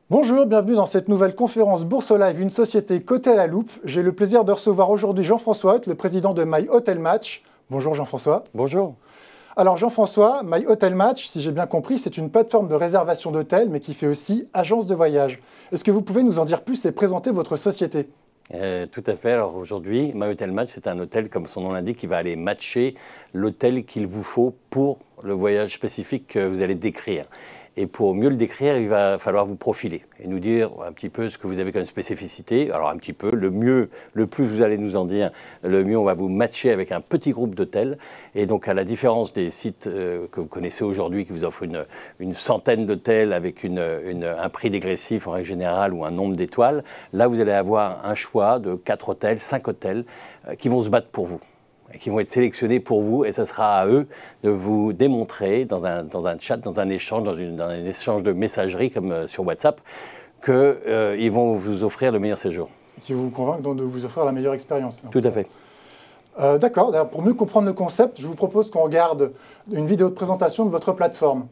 Bonjour, bienvenue dans cette nouvelle conférence Bourse Live, une société cotée à la loupe. J'ai le plaisir de recevoir aujourd'hui Jean-François Hothe, le président de My Hotel Match. Bonjour Jean-François. Bonjour. Alors Jean-François, My Hotel Match, si j'ai bien compris, c'est une plateforme de réservation d'hôtels, mais qui fait aussi agence de voyage. Est-ce que vous pouvez nous en dire plus et présenter votre société ? Tout à fait. Alors aujourd'hui, My Hotel Match, c'est un hôtel, comme son nom l'indique, qui va aller matcher l'hôtel qu'il vous faut pour le voyage spécifique que vous allez décrire. Et pour mieux le décrire, il va falloir vous profiler et nous dire un petit peu ce que vous avez comme spécificité. Alors un petit peu, le mieux, le plus vous allez nous en dire, le mieux on va vous matcher avec un petit groupe d'hôtels. Et donc à la différence des sites que vous connaissez aujourd'hui, qui vous offrent une centaine d'hôtels avec un prix dégressif en règle générale ou un nombre d'étoiles, là vous allez avoir un choix de 4 hôtels, 5 hôtels qui vont se battre pour vous, et qui vont être sélectionnés pour vous, et ce sera à eux de vous démontrer dans un chat, dans un échange, dans un échange de messagerie comme sur WhatsApp, qu'ils vont vous offrir le meilleur séjour. Qui vous convainc donc de vous offrir la meilleure expérience. Tout à fait. D'accord. Pour mieux comprendre le concept, je vous propose qu'on regarde une vidéo de présentation de votre plateforme.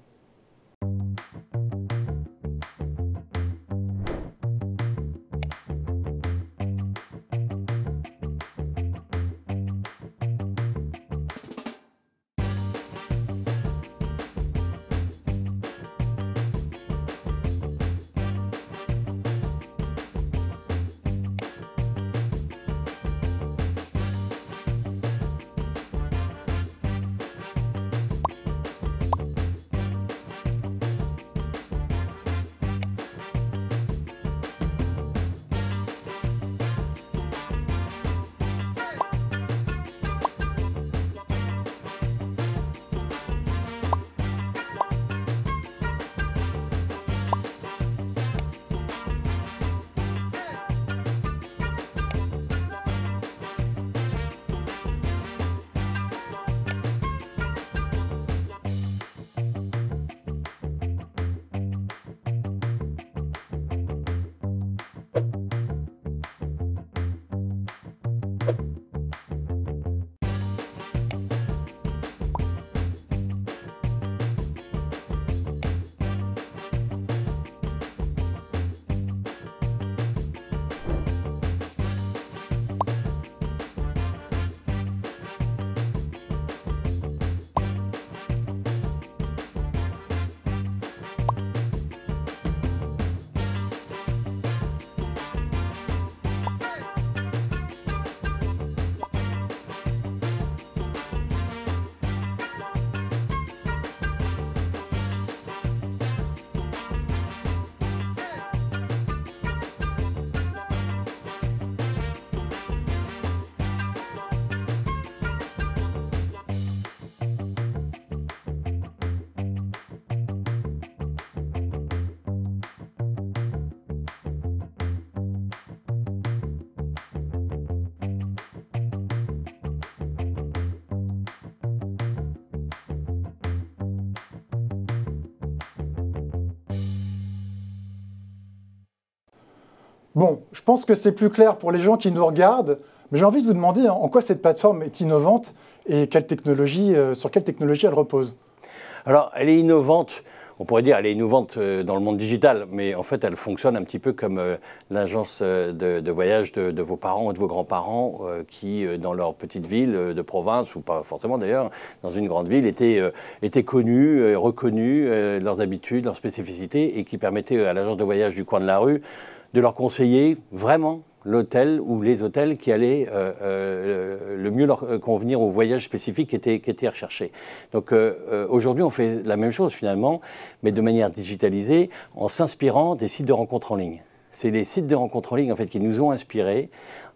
Bon, je pense que c'est plus clair pour les gens qui nous regardent, mais j'ai envie de vous demander en quoi cette plateforme est innovante et sur quelle technologie elle repose. Alors, elle est innovante, on pourrait dire elle est innovante dans le monde digital, mais en fait, elle fonctionne un petit peu comme l'agence de voyage de vos parents ou de vos grands-parents qui, dans leur petite ville de province, ou pas forcément d'ailleurs, dans une grande ville, étaient connus, reconnus, leurs habitudes, leurs spécificités, et qui permettaient à l'agence de voyage du coin de la rue de leur conseiller vraiment l'hôtel ou les hôtels qui allaient le mieux leur convenir au voyage spécifique qui était recherché. Donc aujourd'hui, on fait la même chose finalement, mais de manière digitalisée, en s'inspirant des sites de rencontres en ligne. C'est les sites de rencontres en ligne en fait, qui nous ont inspirés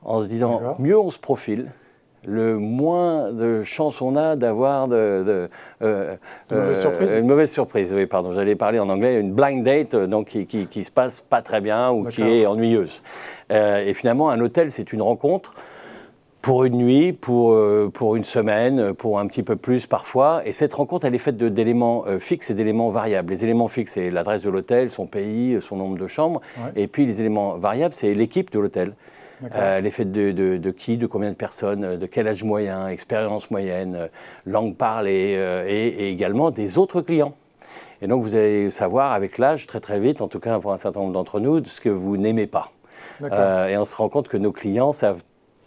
en se disant mieux on se profile, le moins de chances on a d'avoir une mauvaise surprise. Oui, pardon, j'allais parler en anglais, une blind date donc qui se passe pas très bien ou qui est ennuyeuse. Et finalement, un hôtel, c'est une rencontre pour une nuit, pour une semaine, pour un petit peu plus parfois. Et cette rencontre, elle est faite d'éléments fixes et d'éléments variables. Les éléments fixes, c'est l'adresse de l'hôtel, son pays, son nombre de chambres. Ouais. Et puis les éléments variables, c'est l'équipe de l'hôtel. Les faits de qui, de combien de personnes, de quel âge moyen, expérience moyenne, langue parlée et également des autres clients. Et donc vous allez savoir avec l'âge, très très vite, en tout cas pour un certain nombre d'entre nous, ce que vous n'aimez pas. Et on se rend compte que nos clients savent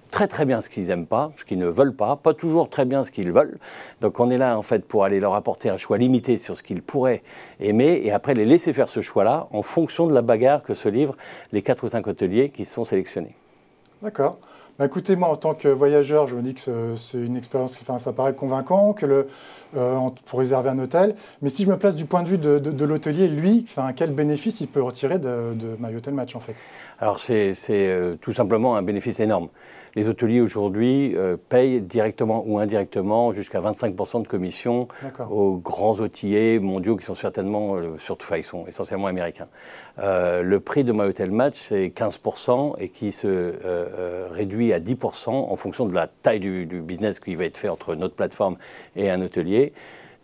très très bien ce qu'ils n'aiment pas, ce qu'ils ne veulent pas toujours très bien ce qu'ils veulent. Donc on est là en fait pour aller leur apporter un choix limité sur ce qu'ils pourraient aimer et après les laisser faire ce choix-là en fonction de la bagarre que se livrent les 4 ou 5 hôteliers qui sont sélectionnés. D'accord. Bah écoutez, moi en tant que voyageur, je me dis que c'est une expérience, enfin, ça paraît convaincant pour réserver un hôtel. Mais si je me place du point de vue de l'hôtelier, lui, enfin, quel bénéfice il peut retirer de My Hotel Match en fait? Alors c'est tout simplement un bénéfice énorme. Les hôteliers aujourd'hui payent directement ou indirectement jusqu'à 25% de commission aux grands hôteliers mondiaux qui sont certainement, surtout, enfin, ils sont essentiellement américains. Le prix de My Hotel Match, c'est 15% et qui se réduit à 10% en fonction de la taille du business qui va être fait entre notre plateforme et un hôtelier.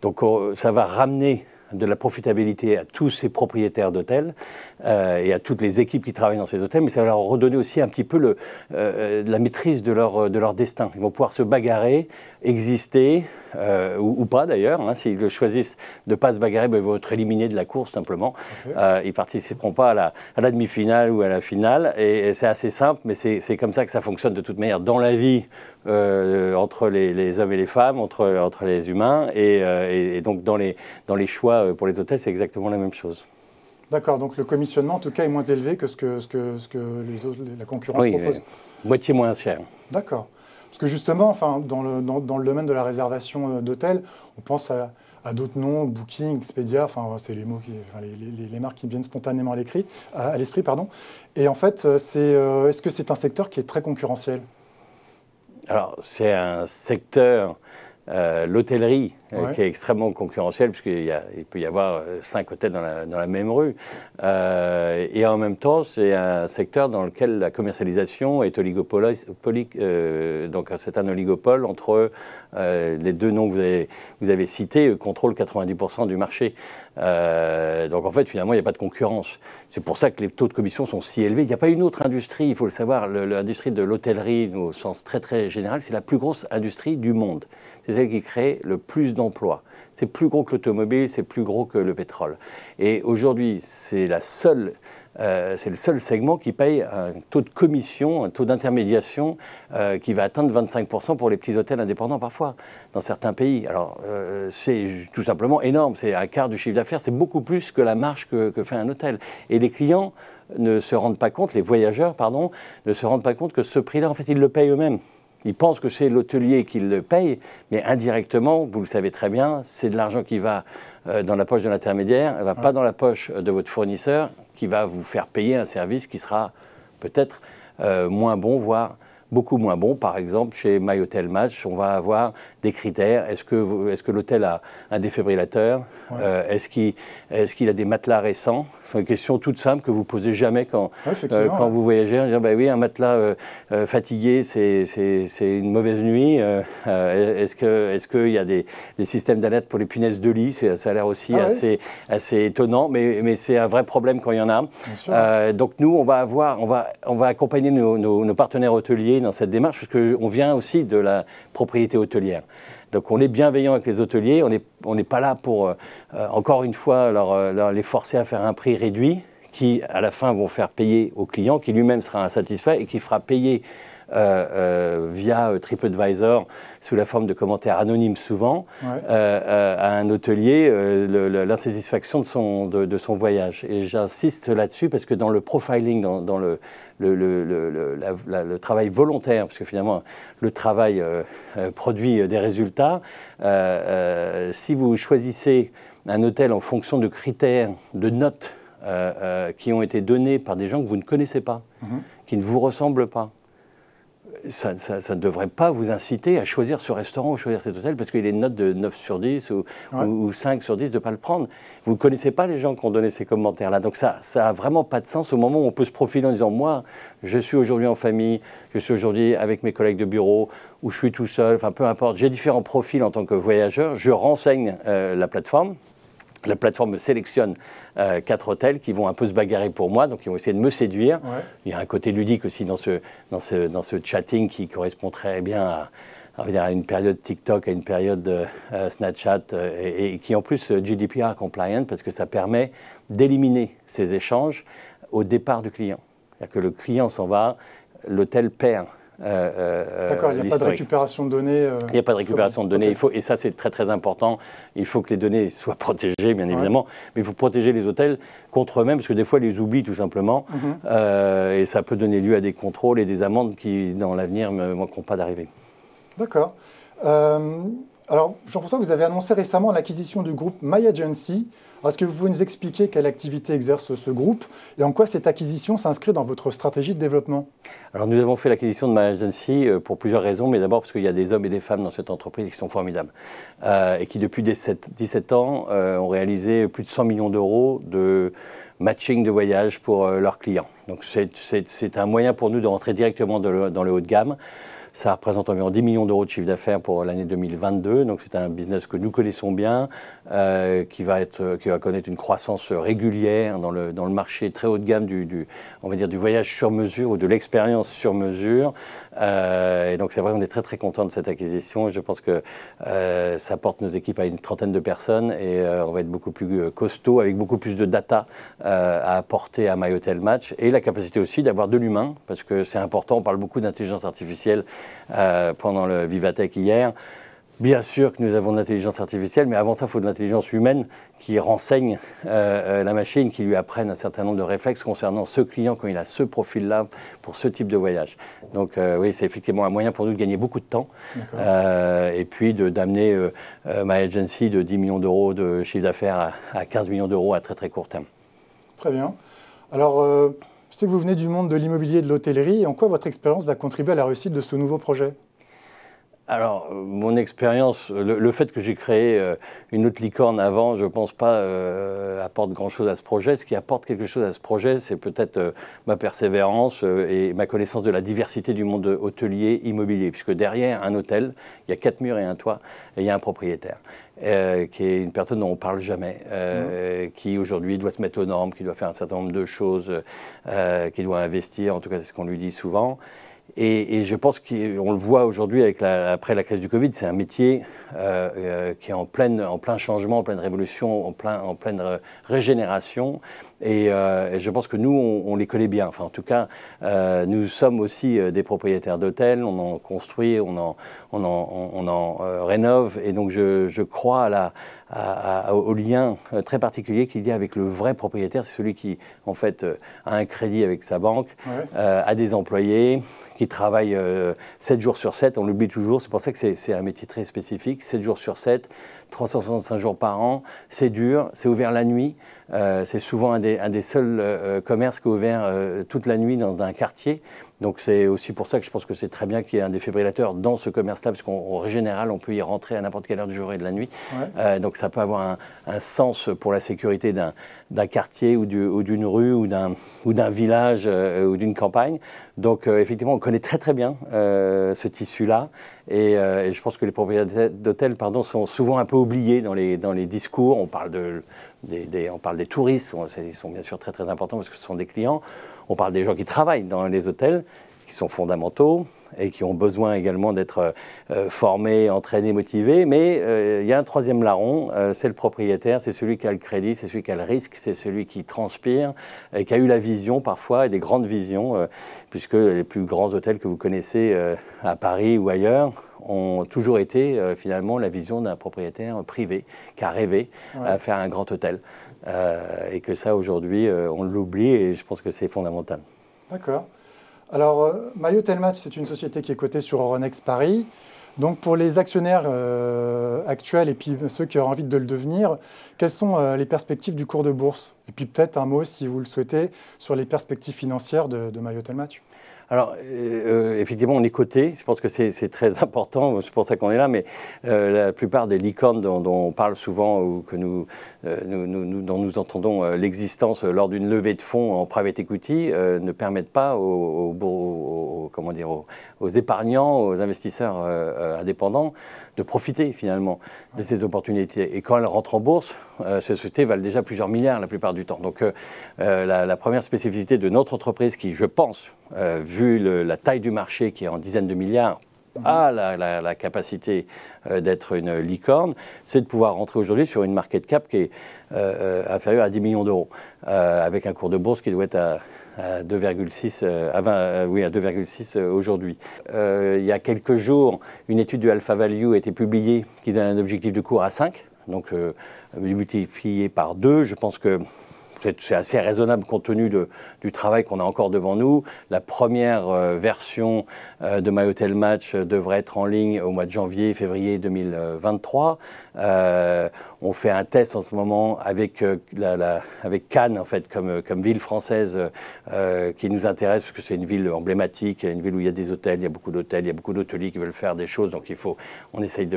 Donc ça va ramener de la profitabilité à tous ces propriétaires d'hôtels et à toutes les équipes qui travaillent dans ces hôtels, mais ça va leur redonner aussi un petit peu la maîtrise de leur destin. Ils vont pouvoir se bagarrer, exister, ou pas d'ailleurs. Hein, s'ils choisissent de ne pas se bagarrer, ben, ils vont être éliminés de la course simplement. Ils ne participeront pas à la demi-finale ou à la finale. Et c'est assez simple, mais c'est comme ça que ça fonctionne de toute manière dans la vie entre les hommes et les femmes, entre les humains. Et donc dans les choix pour les hôtels, c'est exactement la même chose. D'accord, donc le commissionnement en tout cas est moins élevé que ce que la concurrence propose. Moitié moins cher. D'accord. Parce que justement, enfin, dans le domaine de la réservation d'hôtels, on pense à d'autres noms, Booking, Expedia, enfin, c'est les mots les marques qui me viennent spontanément à l'esprit, pardon. Et en fait, est-ce que c'est un secteur qui est très concurrentiel? Alors, c'est un secteur, l'hôtellerie, qui est extrêmement concurrentiel, puisqu'il peut y avoir 5 hôtels dans la même rue. Et en même temps, c'est un secteur dans lequel la commercialisation est oligopolique. Donc c'est un oligopole entre les deux noms que vous avez cités, contrôlent 90% du marché. Donc en fait, finalement, il n'y a pas de concurrence. C'est pour ça que les taux de commission sont si élevés. Il n'y a pas une autre industrie, il faut le savoir. L'industrie de l'hôtellerie, au sens très très général, c'est la plus grosse industrie du monde. C'est celle qui crée le plus d'emplois. C'est plus gros que l'automobile, c'est plus gros que le pétrole. Et aujourd'hui, c'est le seul segment qui paye un taux de commission, un taux d'intermédiation qui va atteindre 25% pour les petits hôtels indépendants parfois, dans certains pays. Alors, c'est tout simplement énorme. C'est un quart du chiffre d'affaires. C'est beaucoup plus que la marge que fait un hôtel. Et les clients ne se rendent pas compte, les voyageurs, pardon, ne se rendent pas compte que ce prix-là, en fait, ils le payent eux-mêmes. Ils pensent que c'est l'hôtelier qui le paye, mais indirectement, vous le savez très bien, c'est de l'argent qui va dans la poche de l'intermédiaire, elle ne va pas dans la poche de votre fournisseur, qui va vous faire payer un service qui sera peut-être moins bon, voire beaucoup moins bon. Par exemple, chez My Hotel Match, on va avoir des critères. Est-ce que l'hôtel a un défibrillateur? Est-ce qu'il a des matelas récents? C'est une question toute simple que vous ne posez jamais quand vous voyagez. Dire, bah oui, un matelas fatigué, c'est une mauvaise nuit. Est-ce qu'il y a des systèmes d'alerte pour les punaises de lit? Ça a l'air aussi assez étonnant, mais c'est un vrai problème quand il y en a. Donc nous, on va accompagner nos partenaires hôteliers dans cette démarche, parce qu'on vient aussi de la propriété hôtelière. Donc on est bienveillant avec les hôteliers, on n'est pas là pour, encore une fois, les forcer à faire un prix réduit, qui à la fin vont faire payer au client, qui lui-même sera insatisfait et qui fera payer via TripAdvisor, sous la forme de commentaires anonymes souvent, à un hôtelier l'insatisfaction de son voyage. Et j'insiste là-dessus parce que dans le profiling, dans le travail volontaire, parce que finalement le travail produit des résultats, si vous choisissez un hôtel en fonction de critères, de notes qui ont été donnés par des gens que vous ne connaissez pas, qui ne vous ressemblent pas, ça ne devrait pas vous inciter à choisir ce restaurant ou choisir cet hôtel parce qu'il est une note de 9 sur 10 ou 5 sur 10 de ne pas le prendre. Vous ne connaissez pas les gens qui ont donné ces commentaires-là. Donc ça n'a vraiment pas de sens au moment où on peut se profiler en disant « Moi, je suis aujourd'hui en famille, je suis aujourd'hui avec mes collègues de bureau ou je suis tout seul, enfin peu importe. J'ai différents profils en tant que voyageur. Je renseigne la plateforme. La plateforme me sélectionne 4 hôtels qui vont un peu se bagarrer pour moi, donc ils vont essayer de me séduire. Il y a un côté ludique aussi dans ce chatting qui correspond très bien on va dire, à une période TikTok, à une période Snapchat, et qui en plus GDPR compliant, parce que ça permet d'éliminer ces échanges au départ du client. C'est-à-dire que le client s'en va, l'hôtel perd. D'accord, il n'y a pas de récupération de données. Il n'y a pas de récupération de données. Okay. Et ça, c'est très très important. Il faut que les données soient protégées, bien évidemment. Mais il faut protéger les hôtels contre eux-mêmes, parce que des fois, ils les oublient tout simplement. Et ça peut donner lieu à des contrôles et des amendes qui, dans l'avenir, ne manqueront pas d'arriver. D'accord. Alors, Jean-François, vous avez annoncé récemment l'acquisition du groupe My Agency. Est-ce que vous pouvez nous expliquer quelle activité exerce ce groupe et en quoi cette acquisition s'inscrit dans votre stratégie de développement? Alors, nous avons fait l'acquisition de My Agency pour plusieurs raisons, mais d'abord parce qu'il y a des hommes et des femmes dans cette entreprise qui sont formidables et qui, depuis 17 ans, ont réalisé plus de 100 millions d'euros de matching de voyage pour leurs clients. Donc, c'est un moyen pour nous de rentrer directement dans le haut de gamme. Ça représente environ 10 millions d'euros de chiffre d'affaires pour l'année 2022. Donc c'est un business que nous connaissons bien, qui va connaître une croissance régulière dans le marché très haut de gamme on va dire, du voyage sur mesure ou de l'expérience sur mesure. Et donc c'est vrai qu'on est très très content de cette acquisition. Je pense que ça porte nos équipes à une trentaine de personnes et on va être beaucoup plus costaud, avec beaucoup plus de data à apporter à My Hotel Match, et la capacité aussi d'avoir de l'humain, parce que c'est important. On parle beaucoup d'intelligence artificielle pendant le Vivatech hier. Bien sûr que nous avons de l'intelligence artificielle, mais avant ça, il faut de l'intelligence humaine qui renseigne la machine, qui lui apprenne un certain nombre de réflexes concernant ce client quand il a ce profil-là pour ce type de voyage. Donc oui, c'est effectivement un moyen pour nous de gagner beaucoup de temps et puis d'amener My Agency de 10 millions d'euros de chiffre d'affaires à 15 millions d'euros à très très court terme. Très bien. Alors, je sais que vous venez du monde de l'immobilier et de l'hôtellerie. En quoi votre expérience va contribuer à la réussite de ce nouveau projet ? Alors, mon expérience, le fait que j'ai créé une autre licorne avant, je ne pense pas apporte grand-chose à ce projet. Ce qui apporte quelque chose à ce projet, c'est peut-être ma persévérance et ma connaissance de la diversité du monde hôtelier immobilier. Puisque derrière un hôtel, il y a 4 murs et un toit, et il y a un propriétaire. Qui est une personne dont on ne parle jamais, qui aujourd'hui doit se mettre aux normes, qui doit faire un certain nombre de choses, qui doit investir, en tout cas c'est ce qu'on lui dit souvent. Et je pense qu'on le voit aujourd'hui après la crise du Covid, c'est un métier qui est en plein changement, en pleine révolution, en pleine régénération. Et je pense que nous, on les connaît bien. Enfin, en tout cas, nous sommes aussi des propriétaires d'hôtels, on en construit, on en rénove. Et donc, je crois au lien très particulier qu'il y a avec le vrai propriétaire. C'est celui qui, en fait, a un crédit avec sa banque, a des employés, qui travaillent 7 jours sur 7, on l'oublie toujours. C'est pour ça que c'est un métier très spécifique, 7 jours sur 7, 365 jours par an, c'est dur, c'est ouvert la nuit. C'est souvent un des seuls commerces qui est ouvert toute la nuit dans un quartier. Donc c'est aussi pour ça que je pense que c'est très bien qu'il y ait un défibrillateur dans ce commerce-là, parce qu'en général, on peut y rentrer à n'importe quelle heure du jour et de la nuit. Donc ça peut avoir un sens pour la sécurité d'un quartier ou d'une rue ou d'un village ou d'une campagne. Donc effectivement, on connaît très très bien ce tissu-là. Et je pense que les propriétaires d'hôtels sont souvent un peu oubliés dans les discours. On parle des touristes, ils sont bien sûr très très importants parce que ce sont des clients. On parle des gens qui travaillent dans les hôtels, qui sont fondamentaux et qui ont besoin également d'être formés, entraînés, motivés. Mais il y a un troisième larron, c'est le propriétaire, c'est celui qui a le crédit, c'est celui qui a le risque, c'est celui qui transpire et qui a eu la vision parfois, et des grandes visions, puisque les plus grands hôtels que vous connaissez à Paris ou ailleurs ont toujours été finalement la vision d'un propriétaire privé qui a rêvé à faire un grand hôtel. Et que ça, aujourd'hui, on l'oublie et je pense que c'est fondamental. D'accord. Alors, My Hotel Match, c'est une société qui est cotée sur Euronext Paris. Donc, pour les actionnaires actuels et puis ceux qui auraient envie de le devenir, quelles sont les perspectives du cours de bourse? Et puis peut-être un mot, si vous le souhaitez, sur les perspectives financières de My Hotel Match. Alors, effectivement, on est coté. Je pense que c'est très important. C'est pour ça qu'on est là. Mais la plupart des licornes dont on parle souvent ou que dont nous entendons l'existence lors d'une levée de fonds en private equity ne permettent pas aux épargnants, aux investisseurs indépendants de profiter finalement de ces opportunités. Et quand elles rentrent en bourse, ces sociétés valent déjà plusieurs milliards la plupart du temps. Donc la première spécificité de notre entreprise qui, je pense, vu la taille du marché qui est en dizaines de milliards, a la capacité d'être une licorne, c'est de pouvoir rentrer aujourd'hui sur une market cap qui est inférieure à 10 millions d'euros, avec un cours de bourse qui doit être à 2,6 à 2,6 aujourd'hui. Il y a quelques jours, une étude du Alpha Value a été publiée qui donne un objectif de cours à 5, donc multiplié par 2. Je pense que c'est assez raisonnable compte tenu du travail qu'on a encore devant nous. La première version de My Hotel Match devrait être en ligne au mois de janvier, février 2023. On fait un test en ce moment avec Cannes, en fait, comme ville française qui nous intéresse, parce que c'est une ville emblématique, une ville où il y a des hôtels, il y a beaucoup d'hôtels, il y a beaucoup d'hôteliers qui veulent faire des choses, donc on essaye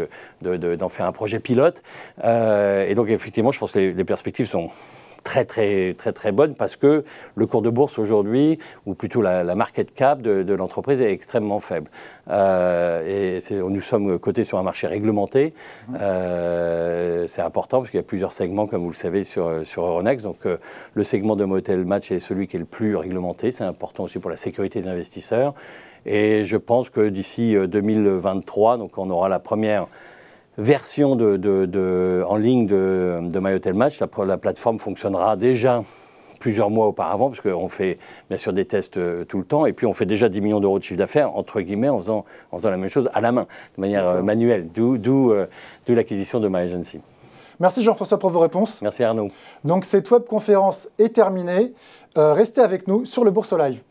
d'en faire un projet pilote. Et donc, effectivement, je pense que les perspectives sont très bonne, parce que le cours de bourse aujourd'hui, ou plutôt la market cap de l'entreprise, est extrêmement faible. Nous sommes cotés sur un marché réglementé. C'est important parce qu'il y a plusieurs segments, comme vous le savez, sur Euronext. Donc le segment de My Hotel Match est celui qui est le plus réglementé. C'est important aussi pour la sécurité des investisseurs. Et je pense que d'ici 2023, donc on aura la première version en ligne de My Hotel Match. La plateforme fonctionnera déjà plusieurs mois auparavant, parce qu'on fait bien sûr des tests tout le temps, et puis on fait déjà 10 millions d'euros de chiffre d'affaires, entre guillemets, en faisant la même chose à la main, de manière manuelle, d'où l'acquisition de My Agency. Merci Jean-François pour vos réponses. Merci Arnaud. Donc cette webconférence est terminée. Restez avec nous sur le Bourse Live.